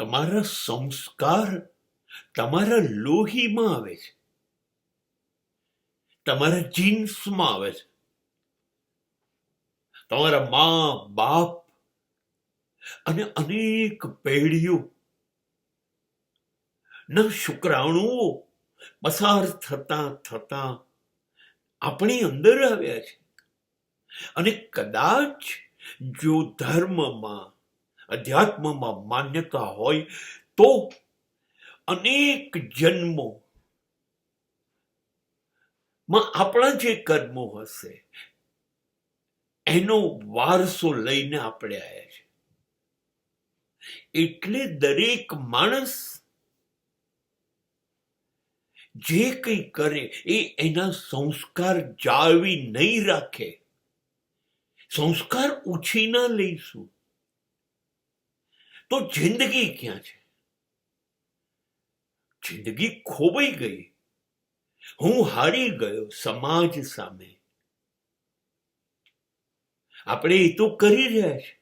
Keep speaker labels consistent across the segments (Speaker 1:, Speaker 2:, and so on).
Speaker 1: તમારા સંસ્કાર તમારા લોહીમાં આવે છે, તમારા જીન્સમાં આવે છે. તમારા મા બાપ અને અનેક પેઢીઓ ના શુક્રાણુઓ પસાર થતા થતા આપણી અંદર આવ્યા છે. અને કદાચ જો ધર્મમાં અધ્યાત્મમાં માન્યતા હોય તો અનેક જન્મો માં આપણા જે કર્મો હશે એનો વારસો લઈને આપણે આવ્યા છે. એટલે દરેક માણસ જે કંઈ કરે એ એના સંસ્કાર જાળવી નહીં રાખે, સંસ્કાર ઉછીના લઈશું તો જિંદગી ક્યાં છે? જિંદગી ખોવાઈ ગઈ. હું હારી ગયો સમાજ સામે. આપણે એ તો કરી રહ્યા છે.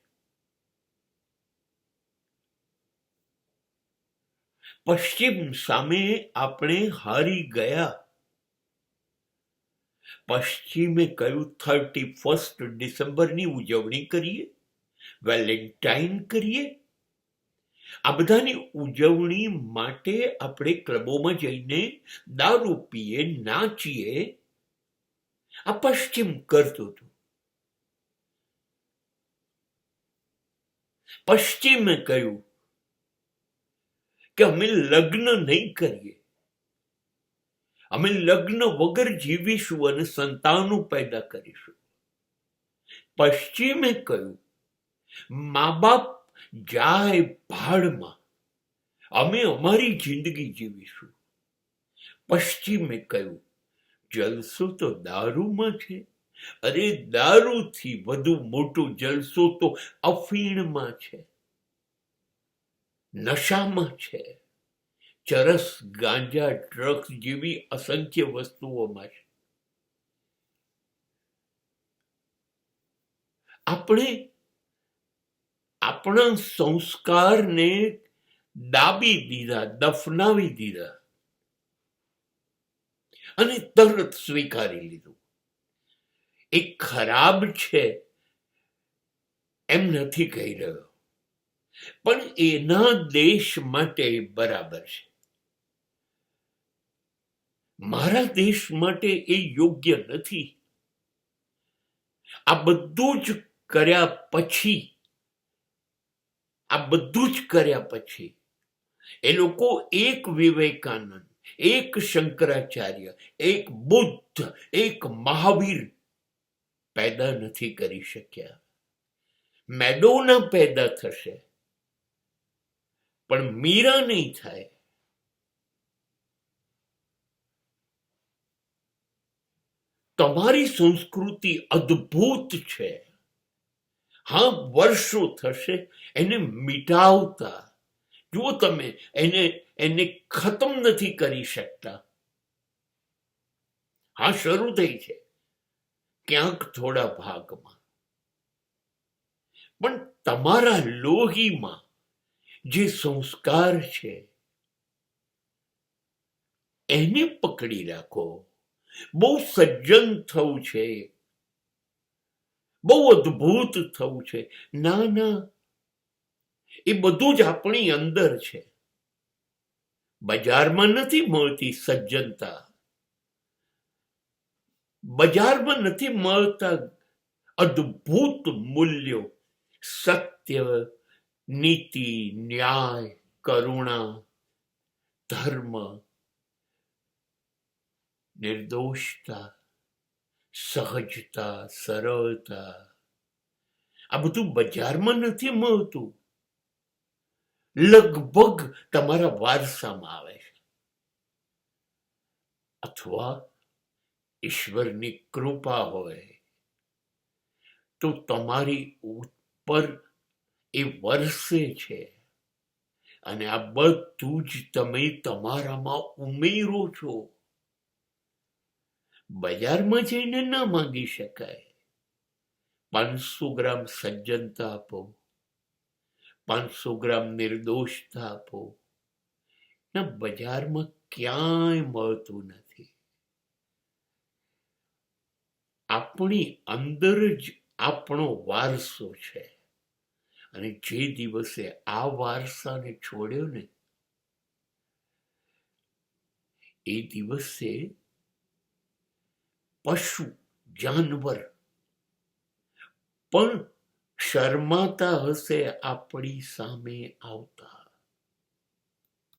Speaker 1: પશ્ચિમ સામે આપણે હારી ગયા. પશ્ચિમે કહ્યું 31 ડિસેમ્બરની ઉજવણી કરીએ, વેલેન્ટાઇન કરીએ. આ બધાની ઉજવણી માટે આપણે ક્લબોમાં જઈને દારૂ પીએ, નાચીએ. આ પશ્ચિમ કરતું હતું. પશ્ચિમે કહ્યું કે અમે લગ્ન નહીં કરીએ, અમે લગ્ન વગર જીવીશું અને સંતાનો પેદા કરીશું. પશ્ચિમે કહ્યું મા બાપ જાય ભાડમાં, અમે અમારી જિંદગી જીવીશું. પશ્ચિમે કહ્યું જલસો તો દારૂમાં છે. અરે દારૂથી વધુ મોટો જલસો તો અફીણમાં છે, નશામાં છે, ચરસ, ગાંજા, ડ્રગ્સ જેવી અસંખ્ય વસ્તુઓમાં છે. આપણે આપણા સંસ્કારને દાબી દીધા, દફનાવી દીધા અને તરત સ્વીકારી લીધું. એ ખરાબ છે એમ નથી કહી રહ્યો, પણ એના દેશ માટે બરાબર છે. મારા દેશ માટે એ યોગ્ય નથી. આ બધું જ કર્યા પછી એ લોકો એક વિવેકાનંદ, એક શંકરાચાર્ય, એક બુદ્ધ, એક મહાવીર પેદા નથી કરી શક્યા. મેડોના પેદા થશે પણ મીરા નહીં થાય. તમારી સંસ્કૃતિ અદ્ભુત છે. હા, વર્ષો થશે એને મિટાવતા. જુઓ તમે, એને ખતમ નથી કરી શકતા. હા, શરૂ થઈ છે ક્યાંક થોડા ભાગમાં, પણ તમારા લોહીમાં જે સંસ્કાર છે એને પકડી રાખો. બહુ સજ્જન થવું છે, બહુ અદ્ભુત થવું છે. ના ના, એ બધું જ આપણી અંદર છે. બજારમાં નથી મળતી સજ્જનતા, બજારમાં નથી મળતા અદ્ભુત મૂલ્યો. સત્ય, નીતિ, ન્યાય, કરુણા, ધર્મ, નિર્દોષતા, સહજતા, સરળતા, આ બધું બજારમાં નથી મળતું. લગભગ તમારા વારસામાં આવે છે, અથવા ઈશ્વરની કૃપા હોય તો તમારી ઉપર એ વરસે છે. અને આ બધું જ તમે તમારામાં ઉમેરો છો. બજારમાં જઈને ના માંગી શકાય. 500 ગ્રામ સજ્જનતા આપો, 500 ગ્રામ નિર્દોષતા આપો ના, બજારમાં ક્યાંય મળતું નથી. આપણી અંદર જ આપણો વારસો છે, અને જે દિવસે આ વારસાને છોડ્યો ને, એ દિવસે પશુ જાનવર પણ શરમાતા હશે આપણી સામે આવતા.